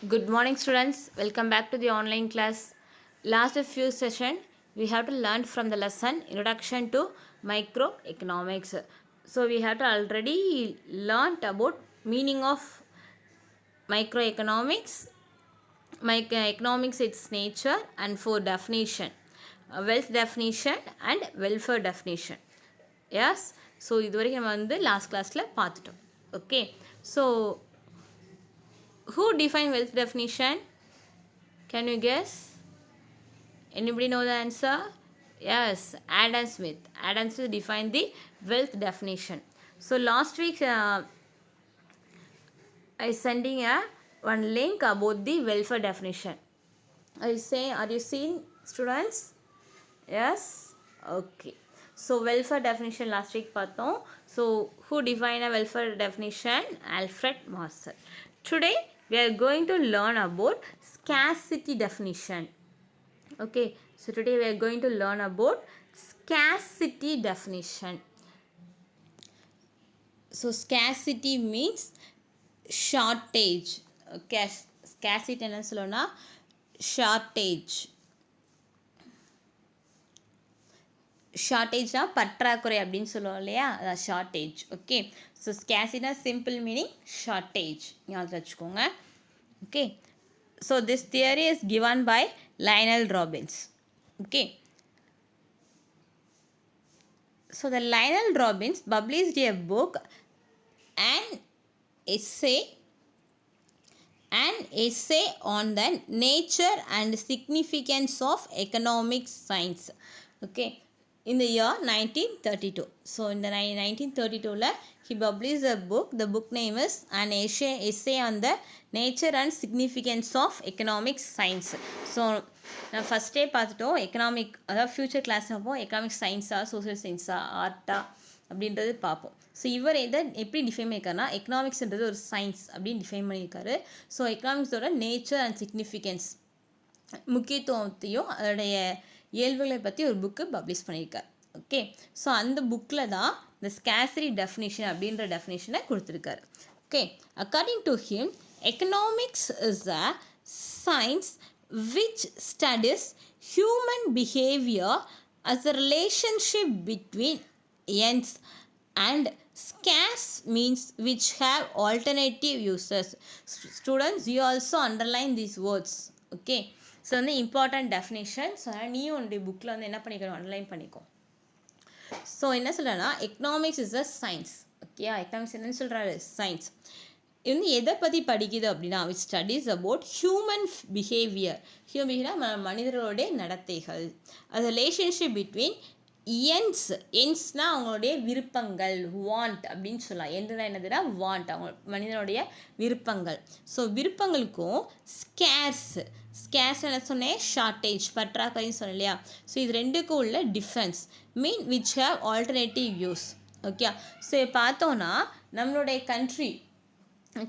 Good morning, students. Welcome back to the online class. Last few session, we have to learn from the lesson Introduction to Microeconomics. So we have to already learnt about meaning of microeconomics, microeconomics its nature, and for definition, wealth definition and welfare definition. Yes. So இதுவரைக்கும் நம்ம வந்து last கிளாஸில் பார்த்துட்டோம். Okay. So who define wealth definition? Can you guess? Anybody know the answer? Yes, Adam Smith. Adam Smith defined the wealth definition. So last week I sending one link about the welfare definition. Are you seeing, students? Yes. Okay. So welfare definition last week பார்த்தோம். So who defined a welfare definition? Alfred Marshall. Today we are going to learn about scarcity definition. Okay, so today we are going to learn about scarcity definition. So scarcity means shortage. Okay, scarcity என்ன சொல்லணும்னா shortage. ஷார்ட்டேஜ்னா பற்றாக்குறை அப்படின்னு சொல்லுவோம் இல்லையா, அதான் shortage. Okay, so ஸ்கேசினா simple meaning shortage ஞாபகம் வச்சுக்கோங்க. Okay, so this theory is given by Lionel Robbins. Okay, so the Lionel Robbins published a book an essay on the nature and significance of economic science. Okay, in the year 1932. So in the 1932 he published a book. The book name is an essay on the nature and significance of economic science. So நான் ஃபஸ்ட்டே பார்த்துட்டோம் economic, அதாவது future class அப்போது economic சயின்ஸா social சயின்ஸா ஆர்ட்டா அப்படின்றது பார்ப்போம். So இவர் எதை எப்படி டிஃபைன் பண்ணியிருக்காருனா எக்கனாமிக்ஸ்ன்றது ஒரு சயின்ஸ் அப்படின்னு டிஃபைன் பண்ணியிருக்காரு. ஸோ எக்கனாமிக்ஸோட நேச்சர் அண்ட் சிக்னிஃபிகன்ஸ் முக்கியத்துவத்தையும் அதோடைய இயல்புகளை பற்றி ஒரு புக்கு பப்ளிஷ் பண்ணியிருக்கார். ஓகே, ஸோ அந்த புக்கில் தான் இந்த ஸ்கேசிட்டி டெஃபினிஷன் அப்படின்ற டெஃபினிஷனை கொடுத்துருக்காரு. Okay, according to him economics is a science which studies human behavior as a relationship between ends and scarce means which have alternative uses. Students, you also underline these words. Okay, so வந்து important definition. So அதனால் நீயும் உன்னுடைய புக்கில் வந்து என்ன பண்ணிக்கணும், underline பண்ணிக்கோ. So என்ன சொல்கிறேன்னா economics is a science. Okay, economics என்னன்னு சொல்கிறாரு, சயின்ஸ். இது வந்து எதை பற்றி படிக்குது அப்படின்னா which studies about human behaviour. Human behaviour மனிதர்களுடைய நடத்தைகள். அது ரிலேஷன்ஷிப் பிட்வீன் என்ஸ்னால் அவங்களுடைய விருப்பங்கள், வாண்ட் அப்படின்னு சொல்லலாம். எந்தனா என்னதுன்னா வாண்ட், அவங்க மனிதனுடைய விருப்பங்கள். ஸோ விருப்பங்களுக்கும் ஸ்கேர்ஸ் என்ன சொன்னேன், ஷார்ட்டேஜ் பற்றாக்குறைன்னு சொன்னேன் இல்லையா. ஸோ இது ரெண்டுக்கும் உள்ள difference mean which have alternative use. Okay, so பார்த்தோன்னா நம்மளுடைய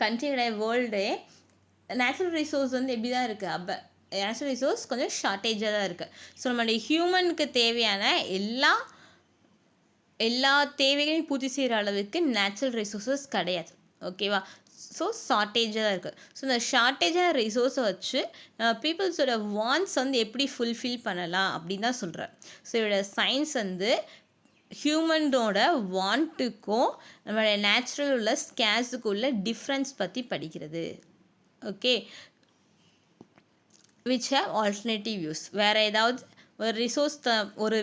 கண்ட்ரியோட வேர்ல்டு நேச்சுரல் ரிசோர்ஸ் வந்து எப்படி தான் இருக்குது, அப்போ நேச்சுரல் ரிசோர்ஸ் கொஞ்சம் ஷார்ட்டேஜாக தான் இருக்குது. ஸோ நம்மளுடைய ஹியூமனுக்கு தேவையான எல்லா தேவைகளையும் பூர்த்தி செய்கிற அளவுக்கு நேச்சுரல் ரிசோர்ஸஸ் கிடையாது. ஓகேவா, ஸோ ஷார்ட்டேஜாக தான் இருக்குது. ஸோ இந்த ஷார்ட்டேஜான ரிசோர்ஸை வச்சு பீப்புள்ஸோட வாண்ட்ஸ் வந்து எப்படி ஃபுல்ஃபில் பண்ணலாம் அப்படின்னு தான் சொல்கிறேன். ஸோ இதோட சயின்ஸ் வந்து ஹியூமனோட வாண்ட்டுக்கும் நம்மளோட நேச்சுரல் உள்ள ஸ்கேர்ஸுக்கு உள்ள டிஃப்ரென்ஸ் பற்றி படிக்கிறது. Okay, which have alternative use. வேறு ஏதாவது ஒரு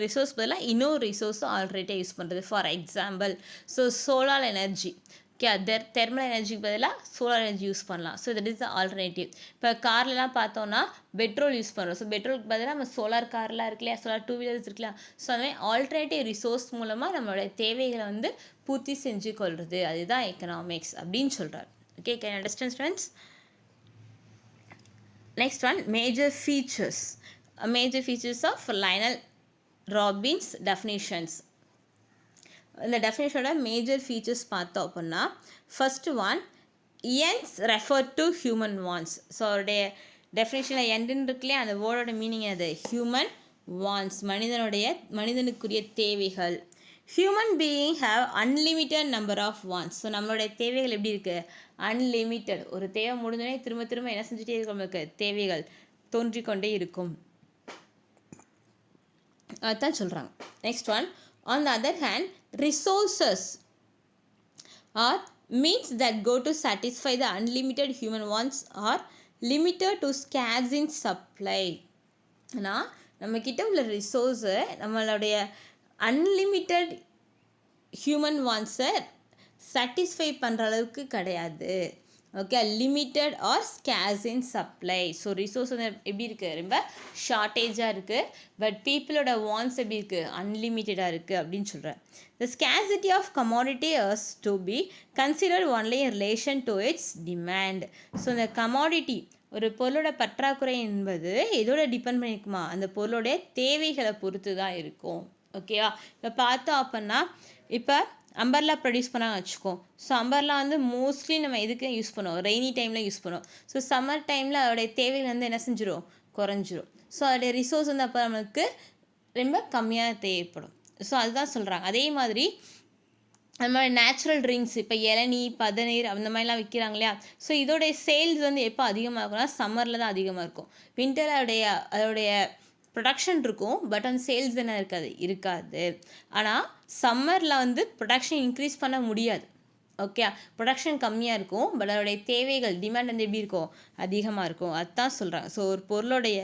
ரிசோர்ஸ் பதிலாக இன்னொரு ரிசோர்ஸ் ஆல்டர்னேட்டிவ் யூஸ் பண்ணுறது. For example, so solar energy. Okay, thermal எனர்ஜிக்கு பதிலாக சோலார் எனர்ஜி யூஸ் பண்ணலாம். So that is the alternative. இப்போ கார்லலாம் பார்த்தோன்னா பெட்ரோல் யூஸ் பண்ணுறோம். ஸோ பெட்ரோலுக்கு பதிலாக நம்ம சோலார் கார்லாம் இருக்கு இல்லையா, சோலார் 2 வீலர்ஸ் இருக்கலாம். ஸோ அந்த மாதிரி ஆல்டர்னேட்டிவ் ரிசோர்ஸ் மூலமாக நம்மளோட தேவைகளை வந்து பூர்த்தி செஞ்சு கொள்வது, அதுதான் எக்கனாமிக்ஸ் அப்படின்னு சொல்கிறார். Okay, can understand students? Next one, major features of Lionel Robbins definitions. இந்த டெஃபினேஷனோட மேஜர் ஃபீச்சர்ஸ் பார்த்தோம் அப்படின்னா first one, ends refer to human wants. So அவருடைய டெஃபினேஷனில் எண்டுன்னு இருக்குல்லையே, அந்த வேர்டோட மீனிங் அது ஹியூமன் வாண்ட்ஸ், மனிதனுக்குரிய தேவைகள். Human being have unlimited number of wants. So நம்மளுடைய தேவைகள் எப்படி இருக்குது? அன்லிமிட்டட். ஒரு தேவை முடிஞ்சோடனே திரும்ப திரும்ப என்ன செஞ்சுட்டே இருக்கும்? நம்மளுக்கு தேவைகள் தோன்றிக்கொண்டே இருக்கும். அதுதான் சொல்கிறாங்க. Next one, on the other hand resources R means that go to satisfy the unlimited human wants are limited to scarce in supply. ஆனால் நம்மக்கிட்ட உள்ள ரிசோர்ஸை நம்மளுடைய அன்லிமிட்டட் ஹியூமன் வாண்ட்ஸை சாட்டிஸ்ஃபை பண்ணுற அளவுக்கு கிடையாது. Okay, limited or scarce in supply. So resource வந்து எப்படி இருக்குது? ரொம்ப ஷார்ட்டேஜாக இருக்குது. பட் பீப்புளோட வாண்ட்ஸ் எப்படி இருக்குது? அன்லிமிட்டடாக இருக்குது அப்படின்னு சொல்கிறேன். The scarcity of commodity is to be considered only in relation to its demand. So இந்த கமாடிட்டி, ஒரு பொருளோட பற்றாக்குறை என்பது எதோட டிபெண்ட் பண்ணியிருக்குமா? அந்த பொருளோடைய தேவைகளை பொறுத்து தான் இருக்கும். ஓகேவா? இப்போ பார்த்தோம் அப்படின்னா, இப்போ அம்பர்லா ப்ரொடியூஸ் பண்ணால் வச்சுக்கோ. ஸோ அம்பர்லா வந்து மோஸ்ட்லி நம்ம எதுக்கு யூஸ் பண்ணுவோம்? ரெய்னி டைமில் யூஸ் பண்ணுவோம். ஸோ சம்மர் டைமில் அதோடைய தேவைகள் வந்து என்ன செஞ்சிடும்? குறைஞ்சிரும். ஸோ அதோடைய ரிசோர்ஸ் வந்து அப்போ நம்மளுக்கு ரொம்ப கம்மியாக தேவைப்படும். ஸோ அதுதான் சொல்கிறாங்க. அதே மாதிரி நம்ம நேச்சுரல் ட்ரிங்க்ஸ், இப்போ இளநீ, பதநீர் அந்த மாதிரிலாம் விற்கிறாங்க இல்லையா? ஸோ இதோடைய சேல்ஸ் வந்து எப்போ அதிகமாக இருக்கும்னா சம்மரில் தான் அதிகமாக இருக்கும். வின்டர் அதோடைய ப்ரொடக்ஷன் இருக்கும், பட் அந்த சேல்ஸ் என்ன இருக்காது. ஆனால் சம்மரில் வந்து ப்ரொடக்ஷன் இன்க்ரீஸ் பண்ண முடியாது. ஓகே, ப்ரொடக்ஷன் கம்மியாக இருக்கும், பட் அதோடைய தேவைகள் டிமாண்ட் வந்து எப்படி இருக்கும்? அதிகமாக இருக்கும். அதுதான் சொல்கிறாங்க. ஸோ ஒரு பொருளுடைய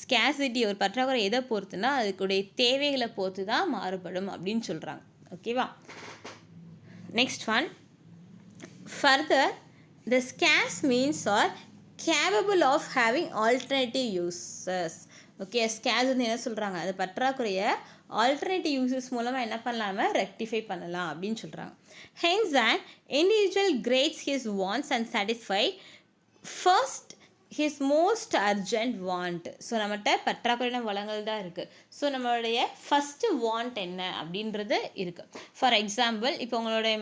ஸ்கேசிட்டி, ஒரு பற்றாக்குறை எதை பொறுத்துனா அதுக்குடைய தேவைகளை பொறுத்து தான் மாறுபடும் அப்படின்னு சொல்கிறாங்க. ஓகேவா? Next one, further the scarce means are capable of having alternative uses. Okay, scares வந்து என்ன சொல்கிறாங்க? அது பற்றாக்குறையை ஆல்டர்னேட்டிவ் யூசஸ் மூலமாக என்ன பண்ணலாமல் ரெக்டிஃபை பண்ணலாம் அப்படின்னு சொல்கிறாங்க. Hence and individual grades his wants and satisfy first his most urgent want. So நம்மகிட்ட பற்றாக்குறையான வளங்கள் தான் இருக்குது. ஸோ நம்மளுடைய ஃபஸ்ட்டு வாண்ட் என்ன அப்படின்றது இருக்குது. ஃபார் எக்ஸாம்பிள், இப்போ உங்களுடைய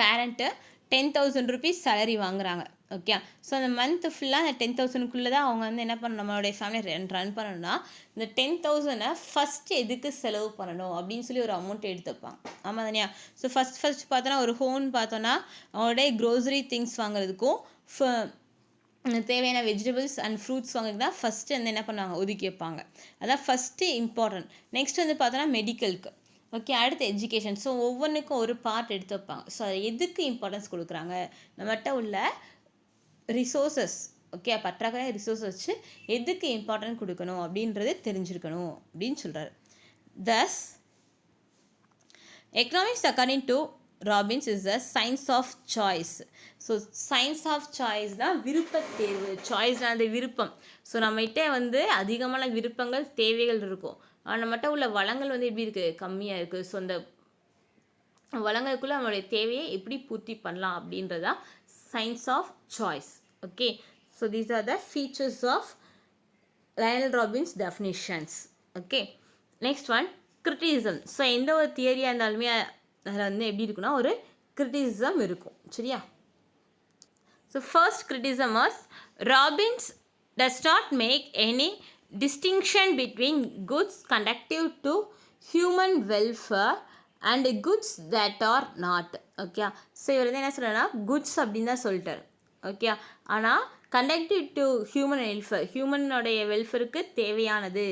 பேரண்ட்டு 10,000 rupees சேலரி வாங்குறாங்க. ஓகே, ஸோ அந்த மந்த்து ஃபுல்லாக அந்த 10,000க்குள்ளே தான் அவங்க வந்து என்ன பண்ணணும்? நம்மளுடைய ஃபேமிலி ரன் பண்ணணும்னா இந்த 10,000 ஃபஸ்ட்டு எதுக்கு செலவு பண்ணணும் அப்படின்னு சொல்லி ஒரு அமௌண்ட் எடுத்துப்பாங்க. ஆமாம் தானியா? ஸோ ஃபஸ்ட் பார்த்தோன்னா ஒரு ஹோம் பார்த்தோன்னா அவங்களுடைய க்ரோசரி திங்ஸ் வாங்குறதுக்கும் தேவையான வெஜிடபிள்ஸ் அண்ட் ஃப்ரூட்ஸ் வாங்குறதுக்கு தான் ஃபஸ்ட்டு வந்து என்ன பண்ணுவாங்க? ஒதுக்கி வைப்பாங்க. அதான் ஃபஸ்ட்டு இம்பார்ட்டன்ட். நெக்ஸ்ட் வந்து பார்த்தோன்னா மெடிக்கலுக்கு. ஓகே, அடுத்து எஜுகேஷன். ஸோ ஒவ்வொன்றுக்கும் ஒரு பார்ட் எடுத்து வைப்பாங்க. ஸோ எதுக்கு இம்பார்ட்டன்ஸ் கொடுக்குறாங்க? நம்மகிட்ட உள்ள ரிசோர்ஸஸ், ஓகே, பற்றாக்குறை ரிசோர்ஸ் வச்சு எதுக்கு இம்பார்ட்டன்ட் கொடுக்கணும் அப்படின்றது தெரிஞ்சிருக்கணும் அப்படின்னு சொல்கிறார். Thus economics according to Robbins is the science of choice. So science of choice தான் விருப்பத்தேர்வு. சாய்ஸ்னால் அந்த விருப்பம். ஸோ நம்மகிட்ட வந்து அதிகமான விருப்பங்கள், தேவைகள் இருக்கும். ஆனால் நம்மகிட்ட உள்ள வளங்கள் வந்து எப்படி இருக்குது? கம்மியாக இருக்குது. ஸோ அந்த வளங்களுக்குள்ளே நம்மளுடைய தேவையை எப்படி பூர்த்தி பண்ணலாம் அப்படின்றதா science of choice. Okay, so these are the features of Lionel Robbins definitions. Okay, next one, criticism. So எந்த ஒரு தியரியாக இருந்தாலுமே அதில் வந்து எப்படி இருக்குன்னா ஒரு கிரிட்டிசிசம் இருக்கும். சரியா? So first criticism was Robbins does not make any distinction between goods conducive to human welfare and goods that are not. Okay, so இவர் வந்து என்ன சொல்கிறேன்னா குட்ஸ் அப்படின்னு தான் சொல்லிட்டார். ஓகே, ஆனால் கண்டக்டிவ் டு ஹியூமன் வெல்ஃபேர், ஹியூமனோடைய வெல்ஃபேருக்கு தேவையானது,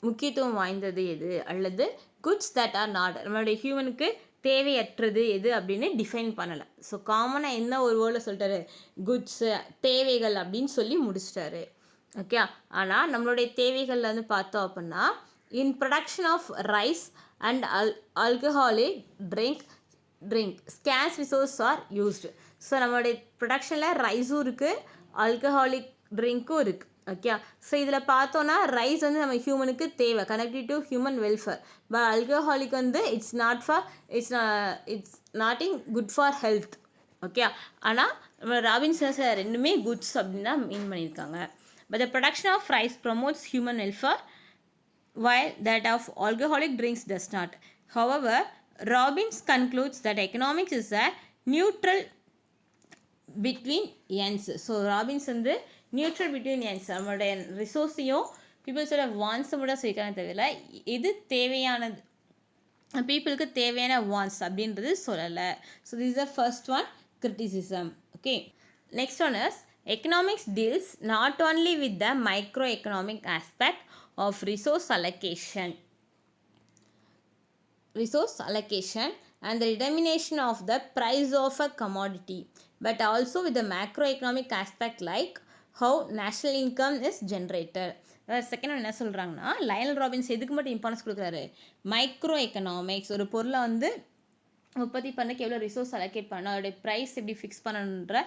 முக்கியத்துவம் வாய்ந்தது எது, அல்லது குட்ஸ் தட் ஆர் நாட், நம்மளுடைய ஹியூமனுக்கு தேவையற்றது எது அப்படின்னு டிஃபைன் பண்ணலை. ஸோ காமனாக என்ன ஒரு வேர்டில் சொல்லிட்டாரு? குட்ஸு, தேவைகள் அப்படின்னு சொல்லி முடிச்சிட்டாரு. ஓகே, ஆனால் நம்மளுடைய தேவைகளில் வந்து பார்த்தோம் அப்படின்னா in production of rice and alcoholic drink scarce resource are used. So நம்மளுடைய ப்ரொடக்ஷனில் ரைஸும் இருக்குது, ஆல்கஹாலிக் ட்ரிங்க்கும் இருக்குது. ஓகே, ஸோ இதில் பார்த்தோன்னா ரைஸ் வந்து நம்ம ஹியூமனுக்கு தேவை, connective to human welfare. But alcoholic வந்து it's nothing good for health. Okay, ஆனால் நம்ம ராபின்சன்ஸில் ரெண்டுமே குட்ஸ் அப்படின்னு தான் மீன் பண்ணியிருக்காங்க. But the production of rice promotes human welfare, while that of alcoholic drinks does not. However, Robbins concludes that economics is a neutral between ends. So, Robbins வந்து neutral between ends. நம்மளுடைய ரிசோர்ஸையும் பீப்புள்ஸோட வான்ஸை கூட சொல்லிக்கான தேவையில்லை. எது தேவையானது, பீப்புளுக்கு தேவையான வான்ஸ் அப்படின்றது சொல்லலை. So this is the first one, criticism. Okay, next one is economics deals not only with the microeconomic aspect of resource allocation and the determination of the price of a commodity, but also with the macroeconomic aspect like how national income is generated. Second one என்ன சொல்கிறாங்கன்னா, Lionel Robbins எதுக்கு மட்டும் importance கொடுக்குறாரு, micro economics, ஒரு பொருளை வந்து உற்பத்தி பண்ணக்கு எவ்வளோ ரிசோர்ஸ் அலோகேட் பண்ணணும், அதோடைய ப்ரைஸ் எப்படி ஃபிக்ஸ் பண்ணணுன்ற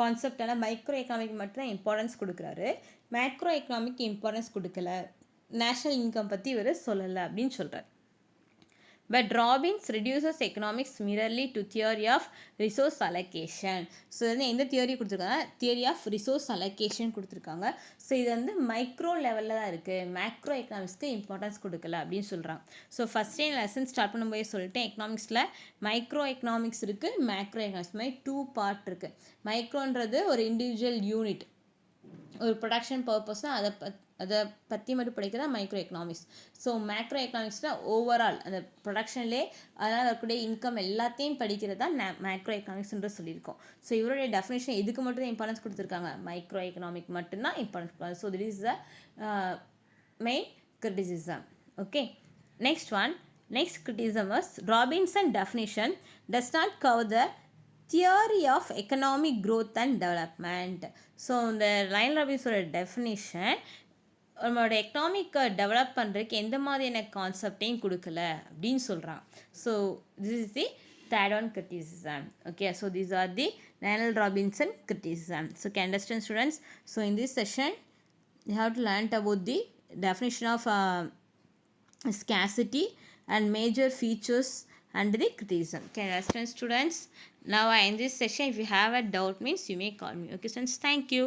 கான்செப்டான மைக்ரோ எக்கனாமிக் மட்டும் தான் இம்பார்ட்டன்ஸ் கொடுக்குறாரு. மேக்ரோ எக்கனாமிக் இம்பார்ட்டன்ஸ் கொடுக்கல, நேஷ்னல் இன்கம் பற்றி இவர் சொல்லலை அப்படின்னு சொல்கிறார். But Robbins reduces economics merely to theory of resource allocation. So வந்து எந்த தியரி கொடுத்துருக்காங்க, தியரி ஆஃப் ரிசோர்ஸ் அலோகேஷன் கொடுத்துருக்காங்க. ஸோ இது வந்து மைக்ரோ லெவலில் தான் இருக்குது, மேக்ரோ எக்கனாமிக்ஸ்க்கு இம்பார்ட்டன்ஸ் கொடுக்கல அப்படின்னு சொல்கிறாங்க. ஸோ ஃபஸ்ட்டே லெசன் ஸ்டார்ட் பண்ணும்போது சொல்லிட்டேன், எக்கனாமிக்ஸில் மைக்ரோ எக்கனாமிக்ஸ் இருக்குது, மேக்ரோ எக்கனாமிக்ஸ் மாதிரி 2 பார்ட் இருக்குது. மைக்ரோன்றது ஒரு இண்டிவிஜுவல் யூனிட், ஒரு ப்ரொடக்ஷன் பர்பஸ்னால் அதை பற்றி மட்டும் படிக்கிறதா மைக்ரோ எக்கனாமிக்ஸ். ஸோ மேக்ரோ எக்கனாமிக்ஸ்னால் ஓவரால் அந்த ப்ரொடக்ஷன்லேயே அதனால் வரக்கூடிய இன்கம் எல்லாத்தையும் படிக்கிறது தான் மேக்ரோ எக்கனாமிக்ஸ்ன்ற சொல்லியிருக்கோம். ஸோ இவருடைய டெஃபினேஷன் இதுக்கு மட்டும் தான் இம்பார்ட்டன்ஸ் கொடுத்துருக்காங்க, மைக்ரோ எக்கனாமிக் மட்டும்தான் இம்பார்ட்டன்ஸ் கொடுப்பாங்க. So this is the main criticism. Okay, next criticism is Robinson definition does not cover the theory of economic growth and development. So இந்த லயனல் ராபின்ஸோட டெஃபினிஷன் நம்மளோட எக்கனாமிக்கை develop பண்ணுறதுக்கு எந்த மாதிரியான கான்செப்டையும் கொடுக்கல அப்படின்னு சொல்கிறான். So this is the third one criticism. Okay, so these are the Lionel Robinson criticism. So can understand students. So in this session you have to learn about the definition of scarcity and major features and the criticism. Can you understand, students? Now in this session, if you have a doubt means you may call me. Okay, students, thank you.